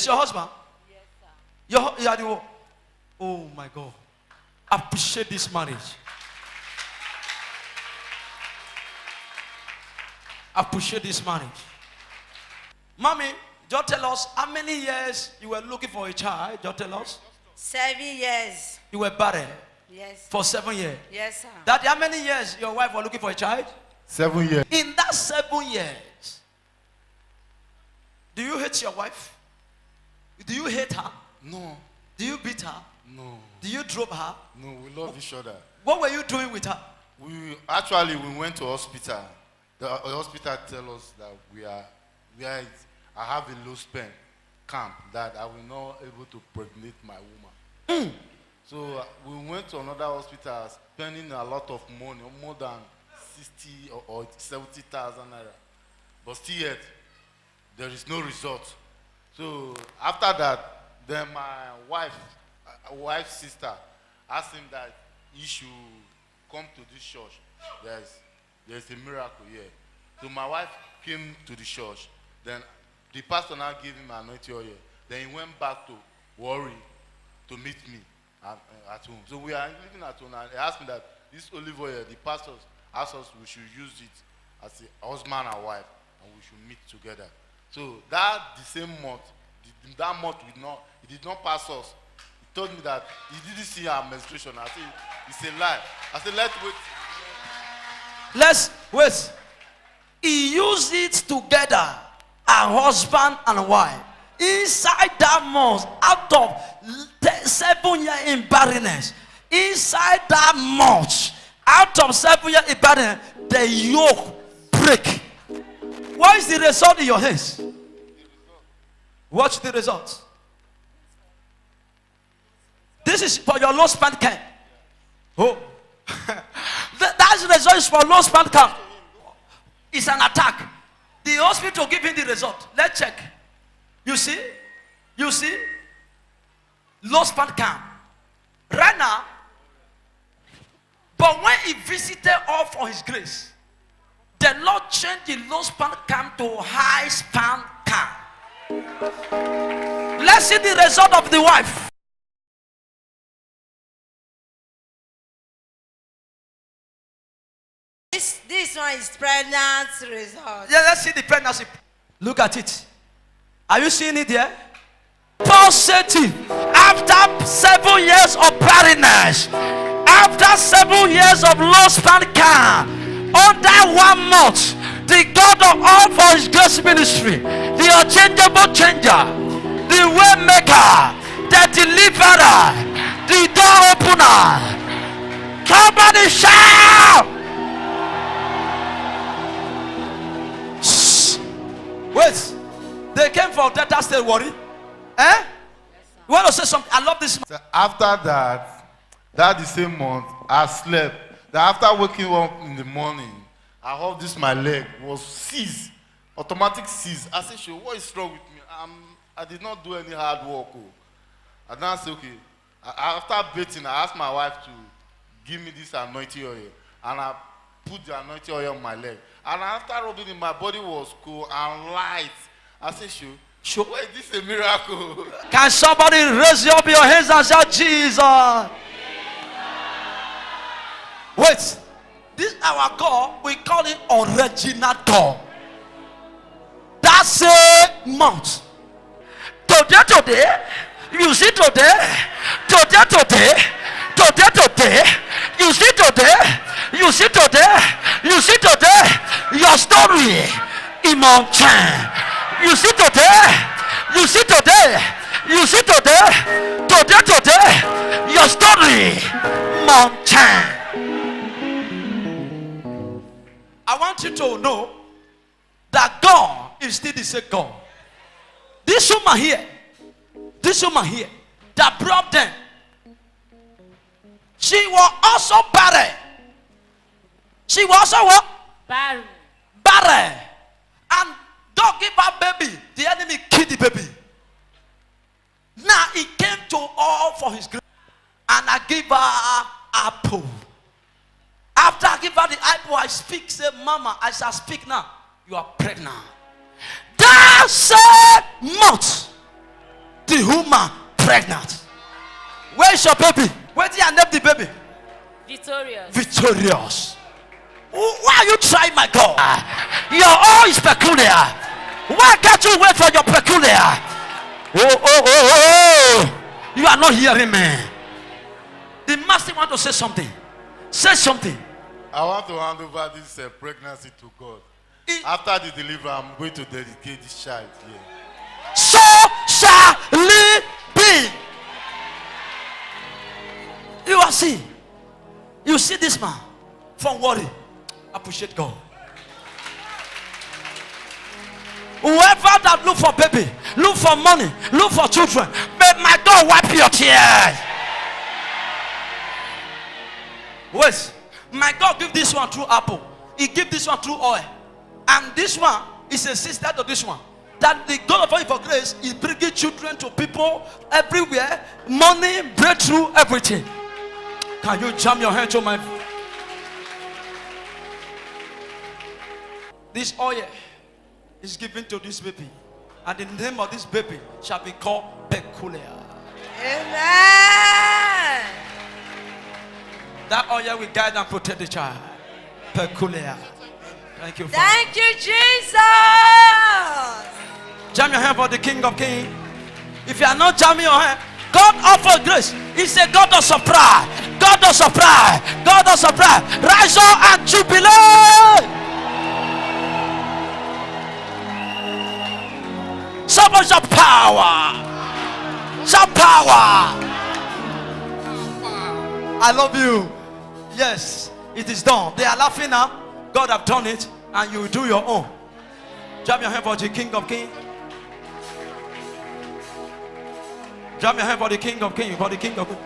Is your husband? Yes, sir. You are the one. Oh my God. Appreciate this marriage. Appreciate this marriage. Mommy, just tell us how many years you were looking for a child. Just tell us. 7 years. You were barren Yes. for 7 years. Yes, sir. Daddy, how many years your wife was looking for a child? 7 years. In that 7 years, do you hate your wife? Do you hate her? No, Do you beat her? no, Do you drop her? no. We love each other. What were you doing with her? We went to hospital. The hospital tell us that I have a low sperm camp that I will not able to pregnate my woman. So we went to another hospital spending a lot of money, more than 60 or 70,000 naira. But still yet, there is no result. So after that, then my wife's sister asked him that he should come to this church. There's a miracle here. So my wife came to the church. Then the pastor now gave him anointing oil. Then he went back to Warri to meet me at home. So we are living at home, and he asked me that this olive oil, the pastors asked us we should use it as a husband and wife, and we should meet together. So that the same month, that month he did not pass us. He told me that he didn't see our menstruation. I said, it's a lie. I said, let's wait. Let's wait. He used it together, a husband and wife. Inside that month, out of 7 years in barrenness, inside that month, out of 7 years in barrenness, the yoke break. What is the result in your hands? Watch the result. This is for your low span camp. Oh. That's the result is for low span camp. It's an attack. The hospital giving the result. Let's check. You see? You see? Low span camp. Right now. But when he visited all for his grace, the Lord changed the low span camp to high span camp. Let's see the result of the wife. This one is pregnancy result. Yeah, let's see the pregnancy. Look at it. Are you seeing it there? Positive. After 7 years of barrenness, after 7 years of low span camp, under 1 month, the God of all for his grace ministry, the unchangeable changer, the way maker, the deliverer, the door opener. Somebody shout! Shh. Wait, they came from Delta State, Warri. Eh? You want to say something? I love this. So after that the same month, I slept. Then after waking up in the morning, I heard this my leg was seized, automatic seize. I said, "Sure, what is wrong with me? I did not do any hard work." Oh. And then I said, "Okay." After bathing, I asked my wife to give me this anointing oil, and I put the anointing oil on my leg. And after rubbing it, my body was cool and light. I said, "Sure, why is this a miracle?" Can somebody raise up your hands and shout Jesus? Wait, this our God, we call it original God. That's a month. Today, you see today, you see today, your story in mountain. You see today, your story, mountain. I want you to know that God is still the same God. This woman here, that brought them, she was also barren. She was also what? Barren. Barren. And don't give her baby. The enemy killed the baby. Now he came to all for his grace. And I give her apple. After I give her the apple, I speak. Say, Mama, I shall speak now. You are pregnant. That same month, the woman pregnant. Where is your baby? Where did you name the baby? Victorious. Victorious. Why are you trying, my God? Your own is peculiar. Why can't you wait for your peculiar? Oh. You are not hearing me. The master want to say something. Say something. I want to hand over this pregnancy to God. After the delivery, I'm going to dedicate this child here. So shall it be. You are see. You see this man from worry. Appreciate God. Whoever that look for baby, look for money, look for children, may my God wipe your tears. Wait, my God give this one through apple. He give this one through oil, and this one is a sister to this one. That the God of for grace is bringing children to people everywhere, money, breakthrough, everything. Can you jam your hand to my? This oil is given to this baby, and the name of this baby shall be called peculiar. Amen. That oil will guide and protect the child. Peculiar. Thank you, Father. Thank you, Jesus. Jam your hand for the King of Kings. If you are not jamming your hand, God offers grace. He's a God of surprise. God of surprise. God of surprise. Rise up and jubilate. So much of power. Some power. I love you. Yes, it is done. They are laughing now. God have done it, and you will do your own. Jam your hand for the King of Kings. Jam your hand for the King of Kings. For the King of Kings.